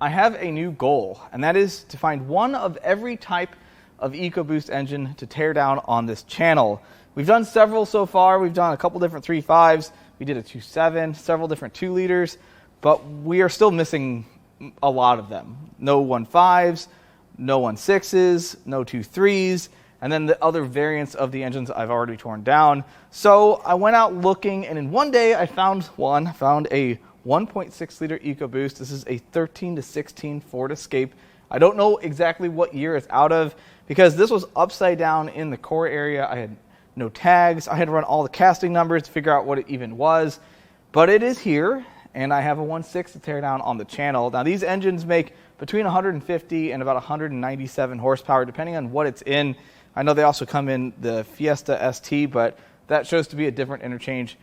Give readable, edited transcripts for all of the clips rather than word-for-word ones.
I have a new goal, and that is to find one of every type of EcoBoost engine to tear down on this channel. We've done several so far. We've done a couple different 3.5s. We did a 2.7, several different 2 liters, but we are still missing a lot of them. No 1.5s, no 1.6s, no 2.3s, and then the other variants of the engines I've already torn down. So I went out looking, and in one day I found a 1.6 liter EcoBoost. This is a 13 to 16 Ford Escape. I don't know exactly what year it's out of because this was upside down in the core area. I had no tags. I had to run all the casting numbers to figure out what it even was, but it is here, and I have a 1.6 to tear down on the channel. Now these engines make between 150 and about 197 horsepower depending on what it's in. I know they also come in the Fiesta ST, but that shows to be a different interchange.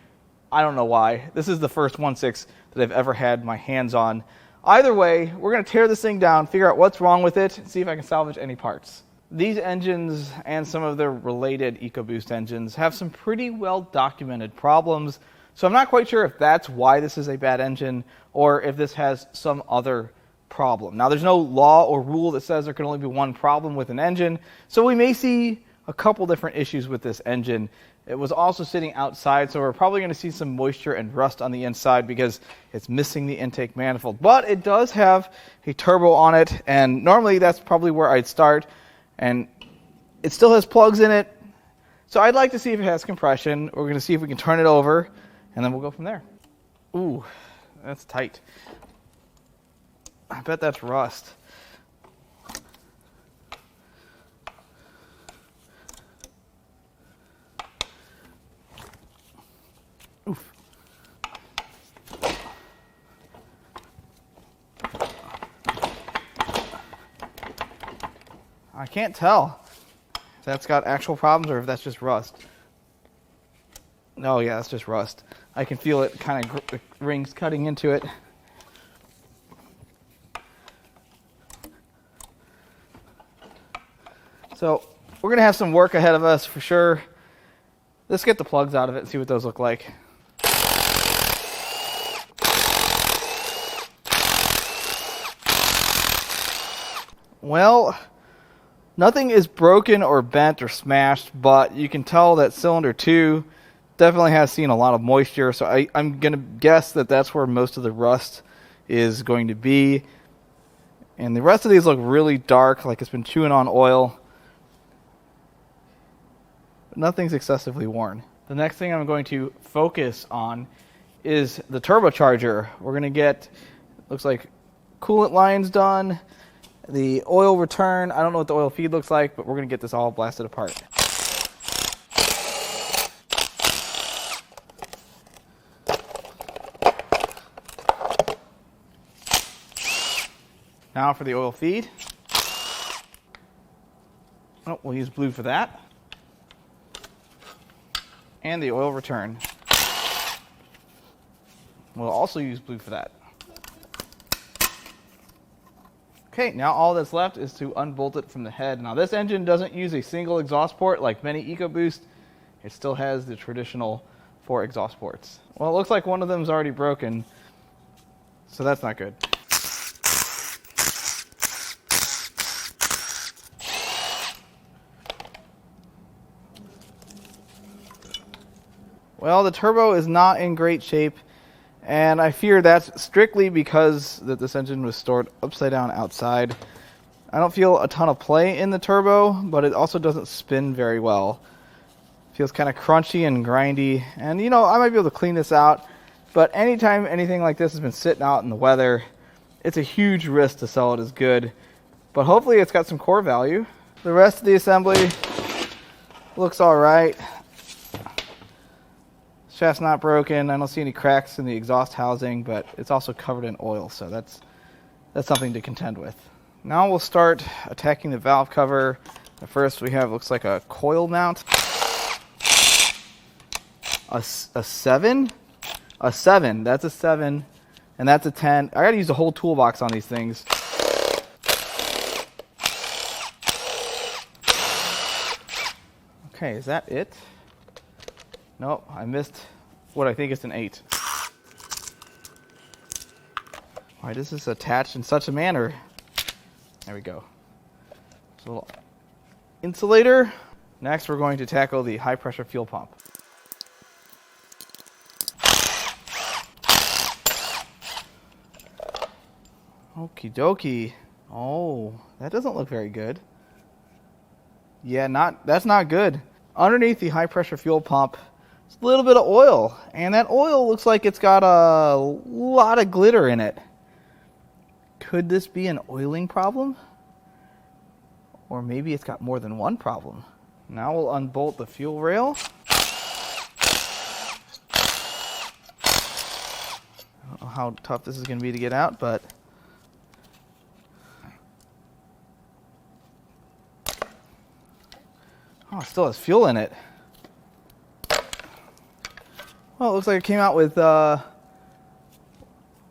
I don't know why. This is the first 1.6 that I've ever had my hands on. Either way, we're going to tear this thing down, figure out what's wrong with it, and see if I can salvage any parts. These engines and some of their related EcoBoost engines have some pretty well documented problems, so I'm not quite sure if that's why this is a bad engine or if this has some other problem. Now, there's no law or rule that says there can only be one problem with an engine, so we may see a couple different issues with this engine. It was also sitting outside, so we're probably going to see some moisture and rust on the inside because it's missing the intake manifold. But it does have a turbo on it, and normally that's probably where I'd start. And it still has plugs in it, so I'd like to see if it has compression. We're going to see if we can turn it over, and then we'll go from there. Ooh, that's tight. I bet that's rust. Oof. I can't tell if that's got actual problems or if that's just rust. Oh yeah, that's just rust. I can feel it kind of rings cutting into it. So we're going to have some work ahead of us for sure. Let's get the plugs out of it and see what those look like. Well, nothing is broken or bent or smashed, but you can tell that cylinder 2 definitely has seen a lot of moisture, so I'm going to guess that that's where most of the rust is going to be. And the rest of these look really dark, like it's been chewing on oil. But nothing's excessively worn. The next thing I'm going to focus on is the turbocharger. We're going to get, looks like, coolant lines done, the oil return. I don't know what the oil feed looks like, but we're going to get this all blasted apart. Now for the oil feed. Oh, we'll use blue for that. And the oil return. We'll also use blue for that. Okay, now all that's left is to unbolt it from the head. Now this engine doesn't use a single exhaust port like many EcoBoost. It still has the traditional 4 exhaust ports. Well, it looks like one of them is already broken, so that's not good. Well, the turbo is not in great shape, and I fear that's strictly because that this engine was stored upside down outside. I don't feel a ton of play in the turbo, but it also doesn't spin very well. It feels kind of crunchy and grindy, and you know, I might be able to clean this out, but anytime anything like this has been sitting out in the weather, it's a huge risk to sell it as good. But hopefully it's got some core value. The rest of the assembly looks all right. Shaft's not broken. I don't see any cracks in the exhaust housing, but it's also covered in oil, so that's something to contend with. Now we'll start attacking the valve cover. At first we have, looks like a coil mount. A 7? A 7. That's a 7, and that's a 10. I gotta use the whole toolbox on these things. Okay, is that it? Nope, I missed what I think is an 8. Why does this attach in such a manner? There we go. There's a little insulator. Next, we're going to tackle the high pressure fuel pump. Okie dokie. Oh, that doesn't look very good. Yeah, that's not good. Underneath the high pressure fuel pump, it's a little bit of oil. And that oil looks like it's got a lot of glitter in it. Could this be an oiling problem? Or maybe it's got more than one problem. Now we'll unbolt the fuel rail. I don't know how tough this is going to be to get out, but oh, it still has fuel in it. Well, it looks like it came out with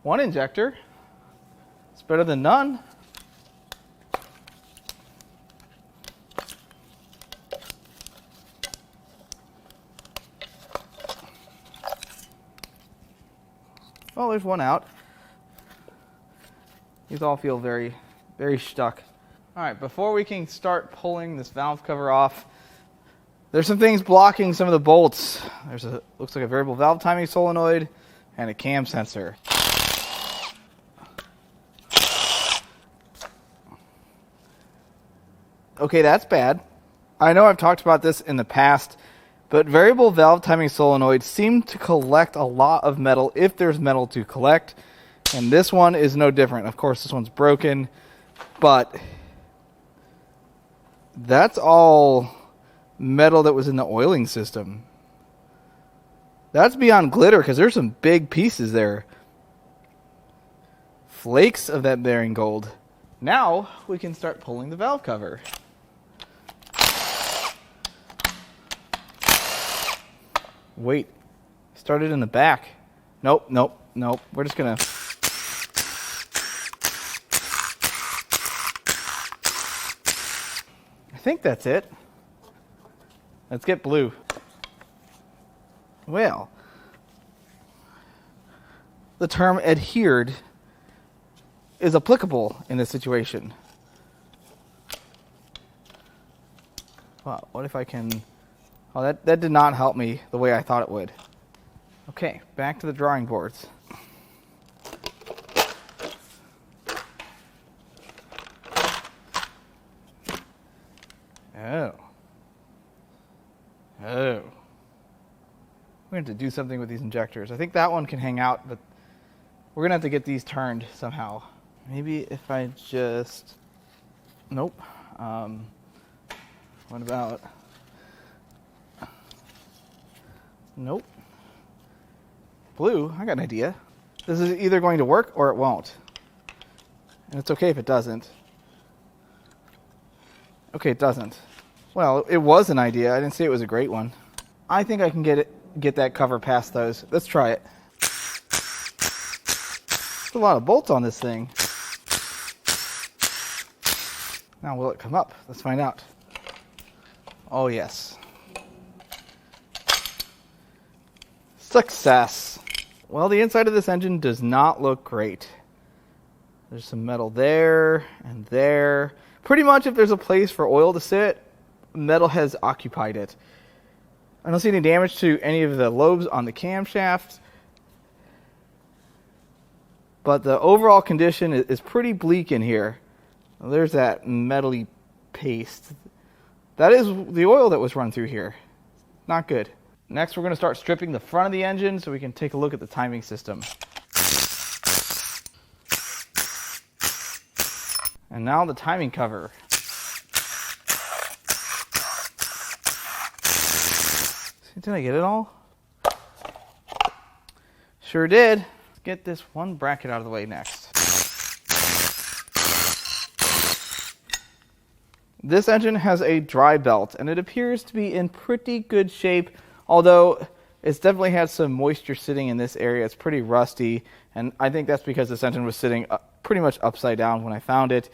one injector. It's better than none. Well, there's one out. These all feel very, very stuck. All right, before we can start pulling this valve cover off, there's some things blocking some of the bolts. Looks like a variable valve timing solenoid and a cam sensor. Okay, that's bad. I know I've talked about this in the past, but variable valve timing solenoids seem to collect a lot of metal if there's metal to collect. And this one is no different. Of course, this one's broken, but that's all metal that was in the oiling system. That's beyond glitter because there's some big pieces there. Flakes of that bearing gold. Now we can start pulling the valve cover. Wait, started in the back. Nope. We're just gonna. I think that's it. Let's get blue. Well, the term adhered is applicable in this situation. Wow, what if I can... Oh, that did not help me the way I thought it would. Okay, back to the drawing boards. Oh. We're going to have to do something with these injectors. I think that one can hang out, but we're going to have to get these turned somehow. Maybe if I just... Nope. What about... Nope. Blue, I got an idea. This is either going to work or it won't. And it's okay if it doesn't. Okay, it doesn't. Well, it was an idea. I didn't say it was a great one. I think I can get that cover past those. Let's try it. There's a lot of bolts on this thing. Now, will it come up? Let's find out. Oh, yes. Success. Well, the inside of this engine does not look great. There's some metal there and there. Pretty much if there's a place for oil to sit, metal has occupied it. I don't see any damage to any of the lobes on the camshaft, but the overall condition is pretty bleak in here. There's that metally paste. That is the oil that was run through here. Not good. Next, we're going to start stripping the front of the engine so we can take a look at the timing system. And now the timing cover. Did I get it all? Sure did. Let's get this one bracket out of the way next. This engine has a dry belt, and it appears to be in pretty good shape, although it's definitely had some moisture sitting in this area. It's pretty rusty, and I think that's because this engine was sitting pretty much upside down when I found it.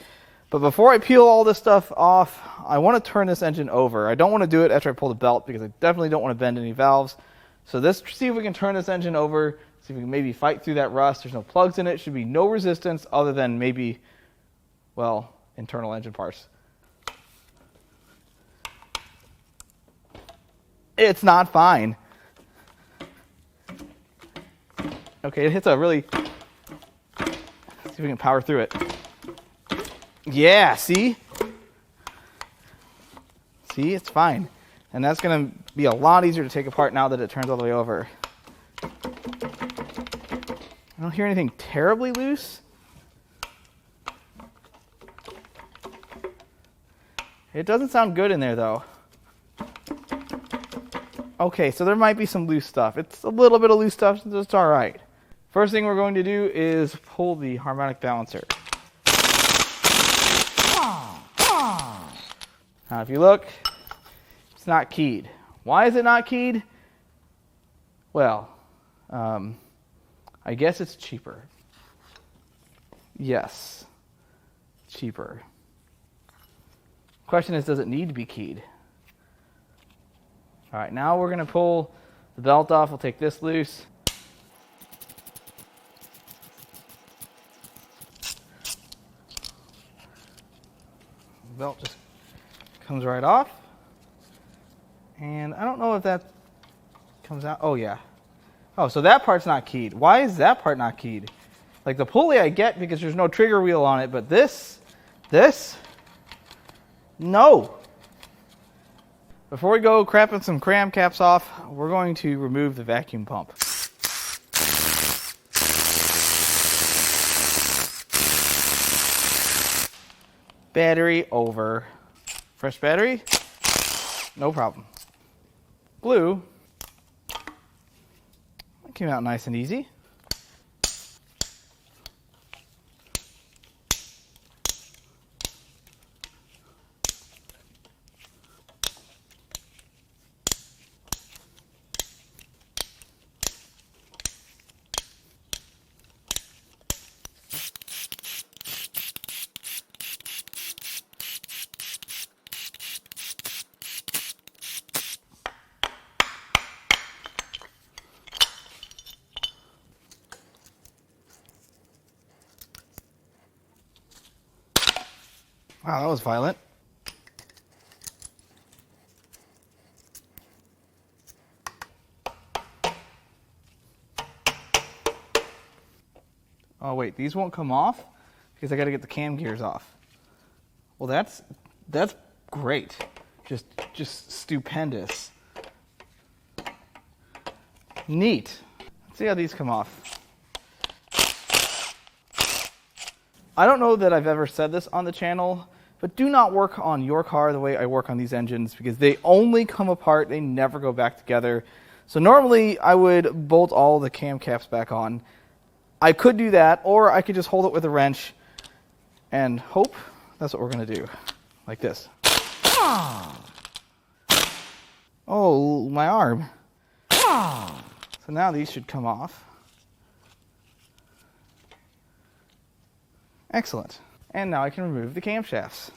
But before I peel all this stuff off, I want to turn this engine over. I don't want to do it after I pull the belt because I definitely don't want to bend any valves. So let's see if we can turn this engine over, See if we can maybe fight through that rust. There's no plugs in it. Should be no resistance other than maybe, well, internal engine parts. It's not fine. Okay, it hits a really... Let's see if we can power through it. Yeah, see? See, it's fine. And that's going to be a lot easier to take apart now that it turns all the way over. I don't hear anything terribly loose. It doesn't sound good in there, though. Okay, so there might be some loose stuff. It's a little bit of loose stuff, so it's all right. First thing we're going to do is pull the harmonic balancer. Now, if you look, it's not keyed. Why is it not keyed? Well, I guess it's cheaper. Yes, cheaper. Question is, does it need to be keyed? All right, now we're going to pull the belt off. We'll take this loose. The belt just comes right off. And I don't know if that comes out. Oh, yeah. Oh, so that part's not keyed. Why is that part not keyed? Like the pulley I get because there's no trigger wheel on it, but this, no. Before we go crapping some cram caps off, we're going to remove the vacuum pump. Battery over. Fresh battery? No problem. Glue. That came out nice and easy. Wow, that was violent. Oh wait, these won't come off because I got to get the cam gears off. Well, that's great. Just stupendous. Neat. Let's see how these come off. I don't know that I've ever said this on the channel, but do not work on your car the way I work on these engines because they only come apart, they never go back together. So normally I would bolt all the cam caps back on. I could do that, or I could just hold it with a wrench and hope. That's what we're going to do, like this. Oh, my arm. So now these should come off. Excellent. And now I can remove the camshafts.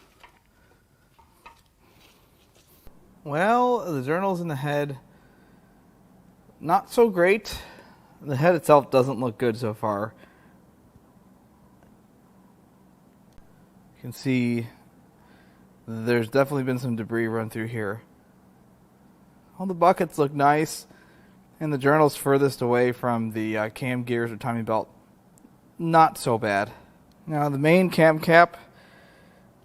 Well, the journals in the head, not so great. The head itself doesn't look good so far. You can see there's definitely been some debris run through here. All the buckets look nice, and the journals furthest away from the cam gears or timing belt, not so bad. Now the main cam cap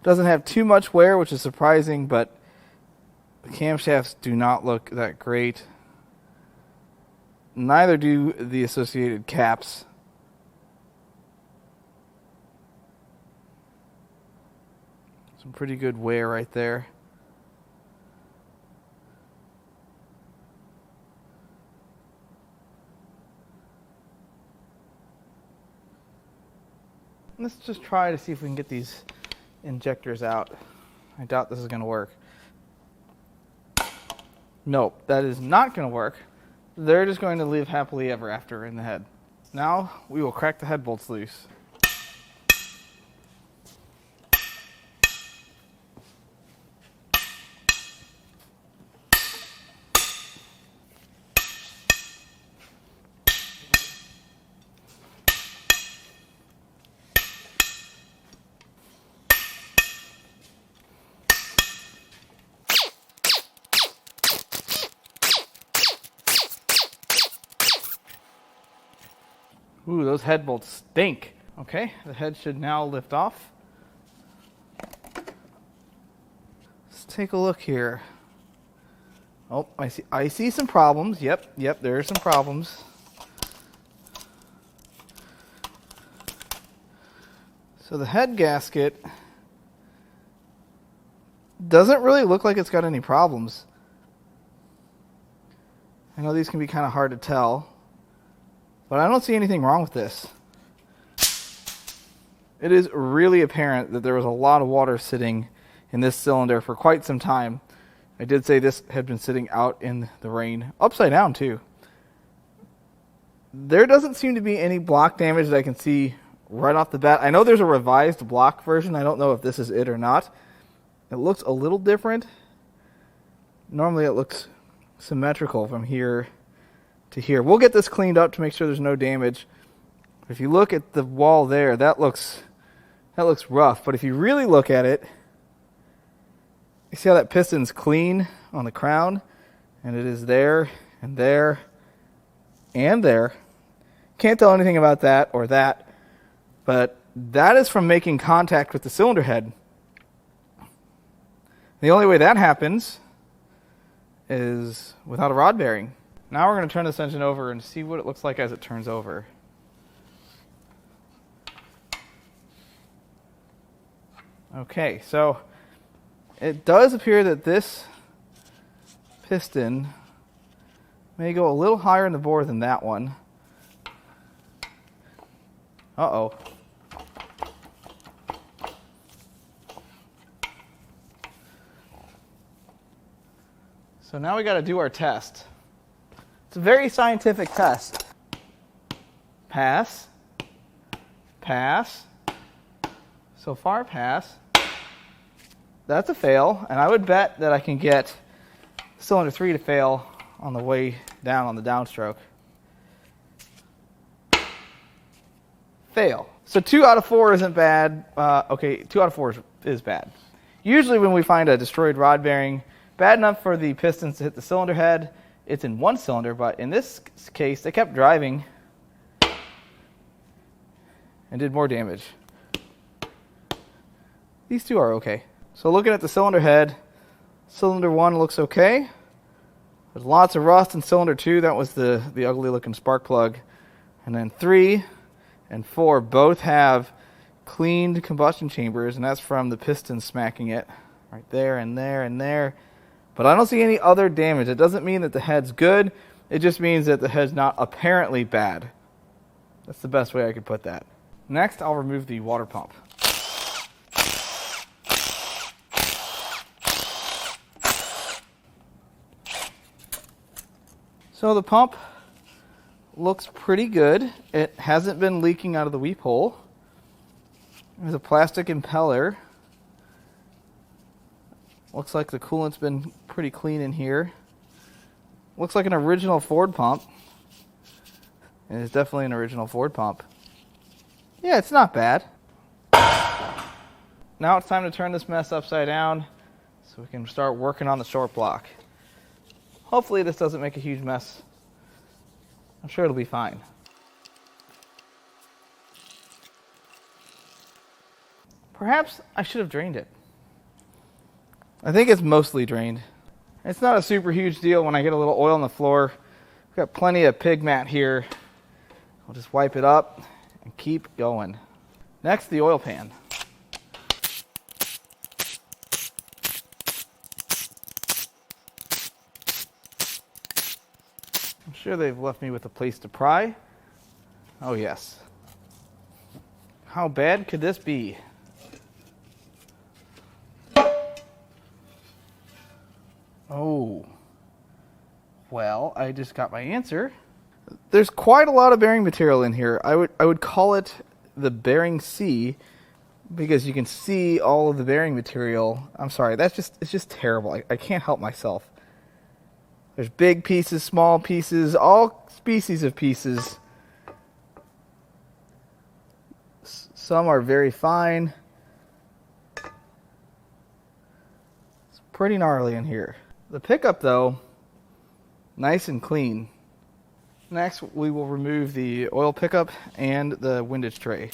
doesn't have too much wear, which is surprising, but the camshafts do not look that great. Neither do the associated caps. Some pretty good wear right there. Let's just try to see if we can get these injectors out. I doubt this is going to work. Nope, that is not going to work. They're just going to live happily ever after in the head. Now we will crack the head bolts loose. Ooh, those head bolts stink. Okay, the head should now lift off. Let's take a look here. Oh, I see some problems. Yep, there are some problems. So the head gasket doesn't really look like it's got any problems. I know these can be kind of hard to tell, but I don't see anything wrong with this. It is really apparent that there was a lot of water sitting in this cylinder for quite some time. I did say this had been sitting out in the rain, upside down too. There doesn't seem to be any block damage that I can see right off the bat. I know there's a revised block version. I don't know if this is it or not. It looks a little different. Normally it looks symmetrical from here to here. We'll get this cleaned up to make sure there's no damage. If you look at the wall there, that looks rough. But if you really look at it, you see how that piston's clean on the crown? And it is there, and there, and there. Can't tell anything about that or that. But that is from making contact with the cylinder head. The only way that happens is without a rod bearing. Now we're going to turn this engine over and see what it looks like as it turns over. Okay, so it does appear that this piston may go a little higher in the bore than that one. Uh-oh. So now we got to do our test. It's a very scientific test. Pass. Pass. So far, pass. That's a fail, and I would bet that I can get cylinder 3 to fail on the way down on the downstroke. Fail. So 2 out of 4 isn't bad. Okay, 2 out of 4 is bad. Usually when we find a destroyed rod bearing, bad enough for the pistons to hit the cylinder head, it's in one cylinder, but in this case, they kept driving and did more damage. These two are okay. So looking at the cylinder head, cylinder 1 looks okay. There's lots of rust in cylinder 2. That was the ugly looking spark plug. And then 3 and 4 both have cleaned combustion chambers, and that's from the piston smacking it right there and there and there. But I don't see any other damage. It doesn't mean that the head's good. It just means that the head's not apparently bad. That's the best way I could put that. Next, I'll remove the water pump. So the pump looks pretty good. It hasn't been leaking out of the weep hole. There's a plastic impeller. Looks like the coolant's been pretty clean in here. Looks like an original Ford pump. And it's definitely an original Ford pump. Yeah, it's not bad. Now it's time to turn this mess upside down so we can start working on the short block. Hopefully this doesn't make a huge mess. I'm sure it'll be fine. Perhaps I should have drained it. I think it's mostly drained. It's not a super huge deal when I get a little oil on the floor. I've got plenty of pig mat here. I'll just wipe it up and keep going. Next, the oil pan. I'm sure they've left me with a place to pry. Oh yes. How bad could this be? Oh, well, I just got my answer. There's quite a lot of bearing material in here. I would call it the bearing C because you can see all of the bearing material. I'm sorry, it's just terrible. I can't help myself. There's big pieces, small pieces, all species of pieces. Some are very fine. It's pretty gnarly in here. The pickup, though, nice and clean. Next, we will remove the oil pickup and the windage tray.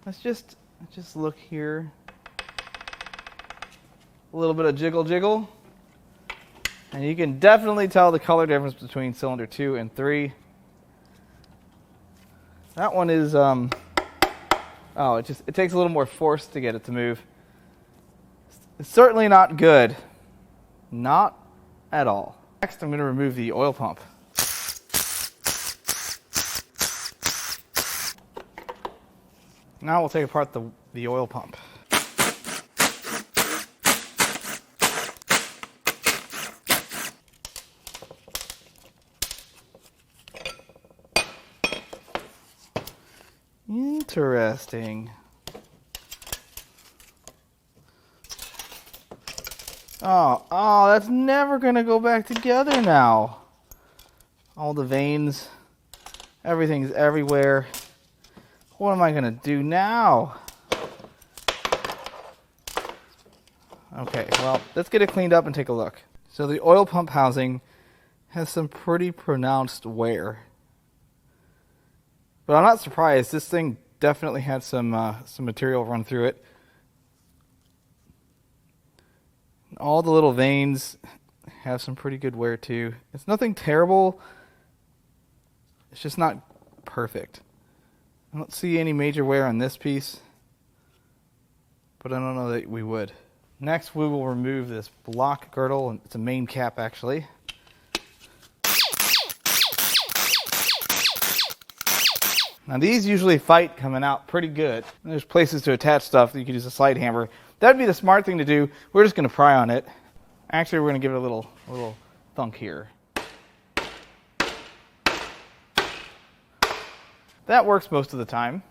Let's just look here. A little bit of jiggle jiggle. And you can definitely tell the color difference between cylinder 2 and 3. That one is, it takes a little more force to get it to move. It's certainly not good. Not at all. Next, I'm going to remove the oil pump. Now we'll take apart the oil pump. Interesting. Oh, that's never going to go back together now. All the veins, everything's everywhere. What am I going to do now? Okay, well, let's get it cleaned up and take a look. So the oil pump housing has some pretty pronounced wear. But I'm not surprised. This thing definitely had some material run through it. All the little veins have some pretty good wear too. It's nothing terrible. It's just not perfect. I don't see any major wear on this piece, but I don't know that we would. Next, we will remove this block girdle. It's a main cap, actually. Now, these usually fight coming out pretty good. There's places to attach stuff that you could use a slide hammer. That'd be the smart thing to do. We're just going to pry on it. Actually, we're going to give it a little thunk here. That works most of the time.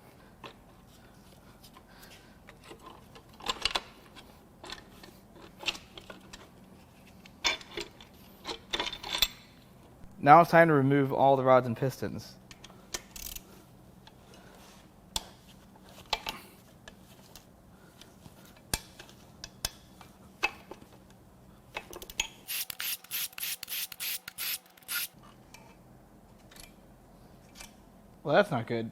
Now it's time to remove all the rods and pistons. Well, that's not good.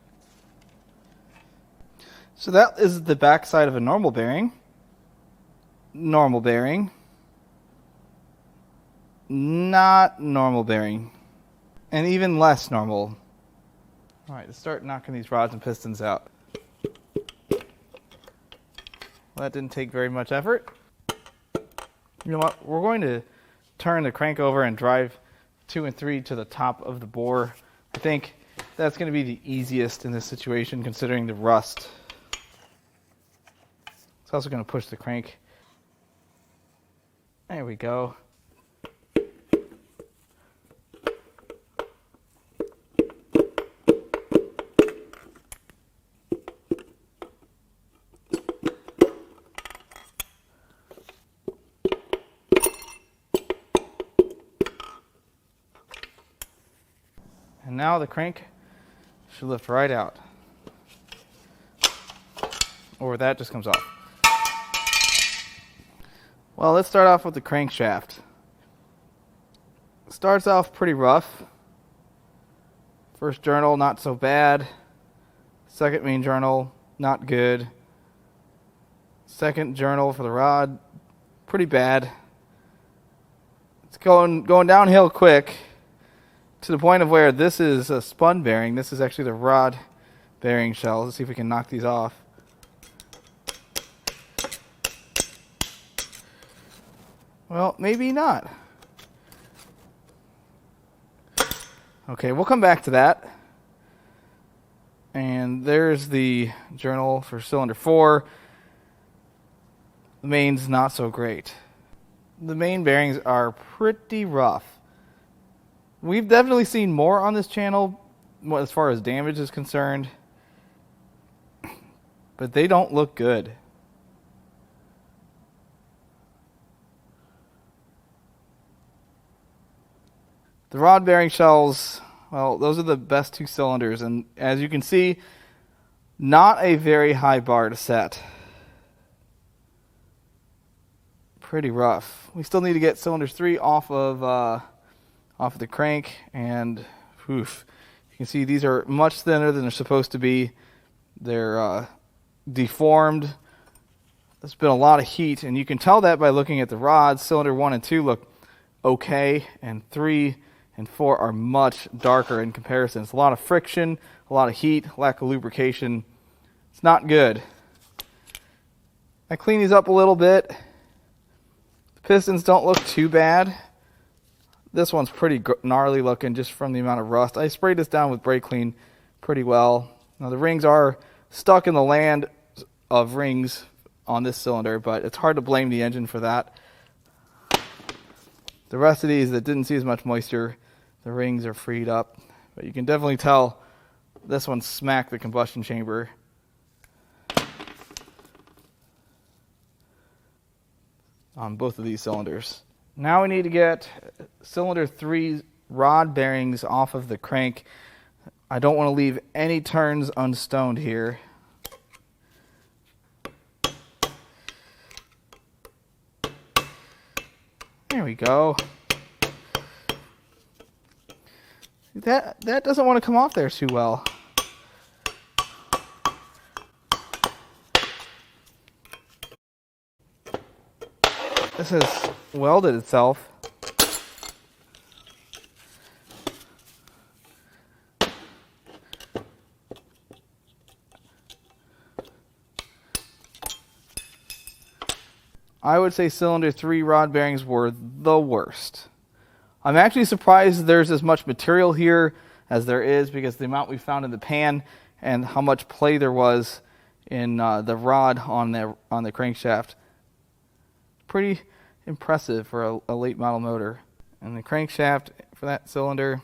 So that is the back side of a normal bearing. Normal bearing. Not normal bearing. And even less normal. All right, let's start knocking these rods and pistons out. Well, that didn't take very much effort. You know what? We're going to turn the crank over and drive 2 and 3 to the top of the bore. I think that's going to be the easiest in this situation, considering the rust. It's also going to push the crank. There we go. And now the crank should lift right out. Or that just comes off. Well, let's start off with the crankshaft. Starts off pretty rough. First journal, not so bad. Second main journal, not good. Second journal for the rod, pretty bad. It's going downhill quick, to the point of where this is a spun bearing. This is actually the rod bearing shells. Let's see if we can knock these off. Well, maybe not. Okay, we'll come back to that. And there's the journal for cylinder 4. The main's not so great. The main bearings are pretty rough. We've definitely seen more on this channel as far as damage is concerned, but they don't look good. The rod bearing shells, well, those are the best 2 cylinders, and as you can see, not a very high bar to set. pretty rough. We still need to get cylinders 3 off of the crank, and oof, you can see these are much thinner than they're supposed to be. They're deformed. There's been a lot of heat, and you can tell that by looking at the rods. Cylinder 1 and 2 look okay, and 3 and 4 are much darker in comparison. It's a lot of friction, a lot of heat, lack of lubrication. It's not good. I clean these up a little bit. The pistons don't look too bad. This one's pretty gnarly looking just from the amount of rust. I sprayed this down with brake clean pretty well. Now the rings are stuck in the land of rings on this cylinder, but it's hard to blame the engine for that. The rest of these that didn't see as much moisture, the rings are freed up, but you can definitely tell this one smacked the combustion chamber. On both of these cylinders. Now we need to get cylinder 3 rod bearings off of the crank. I don't want to leave any turns unstoned here. There we go. That doesn't want to come off there too well. This has welded itself. I would say cylinder 3 rod bearings were the worst. I'm actually surprised there's as much material here as there is, because the amount we found in the pan and how much play there was in the rod on the crankshaft. Pretty impressive for a late model motor. And the crankshaft for that cylinder,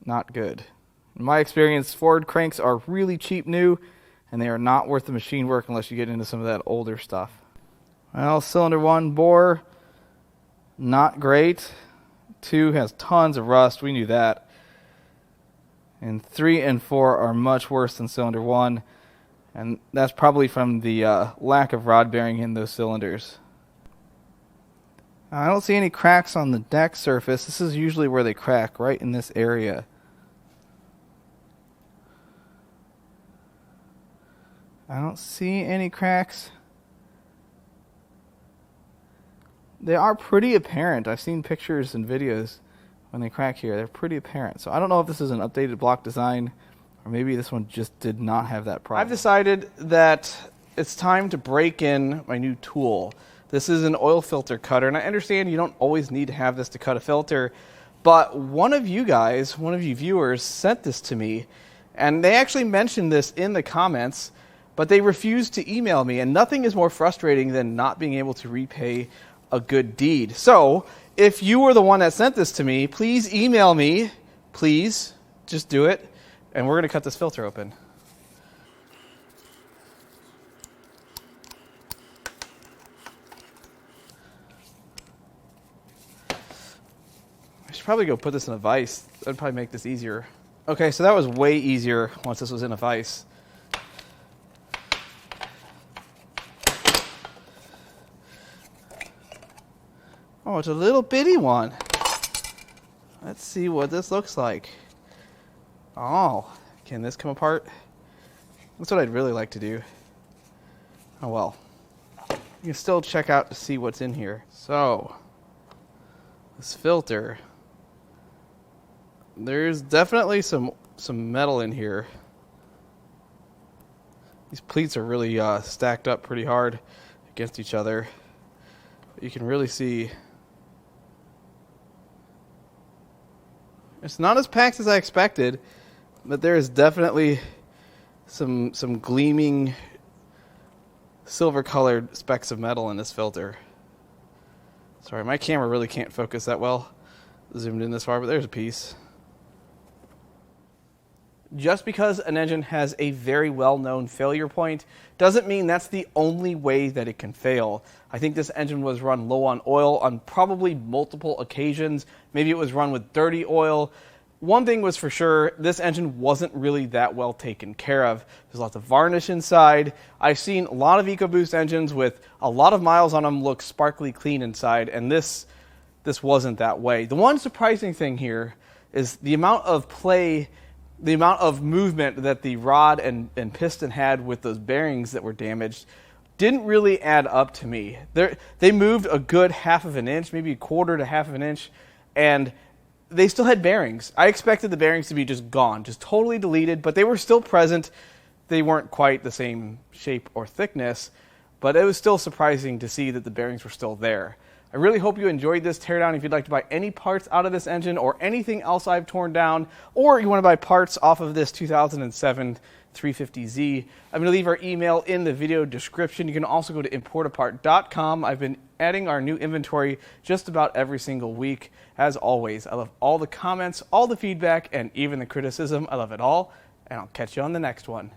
not good. In my experience, Ford cranks are really cheap new, and they are not worth the machine work unless you get into some of that older stuff. Well, cylinder 1 bore, not great. 2 has tons of rust, we knew that. And 3 and 4 are much worse than cylinder 1, and that's probably from the lack of rod bearing in those cylinders. I don't see any cracks on the deck surface. This is usually where they crack, right in this area. I don't see any cracks. They are pretty apparent. I've seen pictures and videos when they crack here. They're pretty apparent. So I don't know if this is an updated block design, or maybe this one just did not have that problem. I've decided that it's time to break in my new tool. This is an oil filter cutter, and I understand you don't always need to have this to cut a filter, but one of you guys, one of you viewers, sent this to me, and they actually mentioned this in the comments, but they refused to email me, and nothing is more frustrating than not being able to repay a good deed. So, if you were the one that sent this to me, please email me, please, just do it, and we're going to cut this filter open. I should probably go put this in a vise. That would probably make this easier. Okay, so that was way easier once this was in a vise. Oh, it's a little bitty one. Let's see what this looks like. Oh, can this come apart? That's what I'd really like to do. Oh well. You can still check out to see what's in here. So, this filter. There's definitely some metal in here. These pleats are really stacked up pretty hard against each other. You can really see it's not as packed as I expected, but there is definitely some gleaming silver-colored specks of metal in this filter. Sorry, my camera really can't focus that well zoomed in this far, but there's a piece. Just because an engine has a very well-known failure point doesn't mean that's the only way that it can fail. I think this engine was run low on oil on probably multiple occasions. Maybe it was run with dirty oil. one thing was for sure, this engine wasn't really that well taken care of. There's lots of varnish inside. I've seen a lot of EcoBoost engines with a lot of miles on them look sparkly clean inside, and this wasn't that way. The one surprising thing here is the amount of play, the amount of movement that the rod and piston had with those bearings that were damaged didn't really add up to me. They moved a good half of an inch, maybe a quarter to half of an inch, and they still had bearings. I expected the bearings to be just gone, just totally deleted, but they were still present. They weren't quite the same shape or thickness, but it was still surprising to see that the bearings were still there. I really hope you enjoyed this teardown. If you'd like to buy any parts out of this engine or anything else I've torn down, or you want to buy parts off of this 2007 350Z, I'm going to leave our email in the video description. You can also go to importapart.com. I've been adding our new inventory just about every single week. As always, I love all the comments, all the feedback, and even the criticism. I love it all, and I'll catch you on the next one.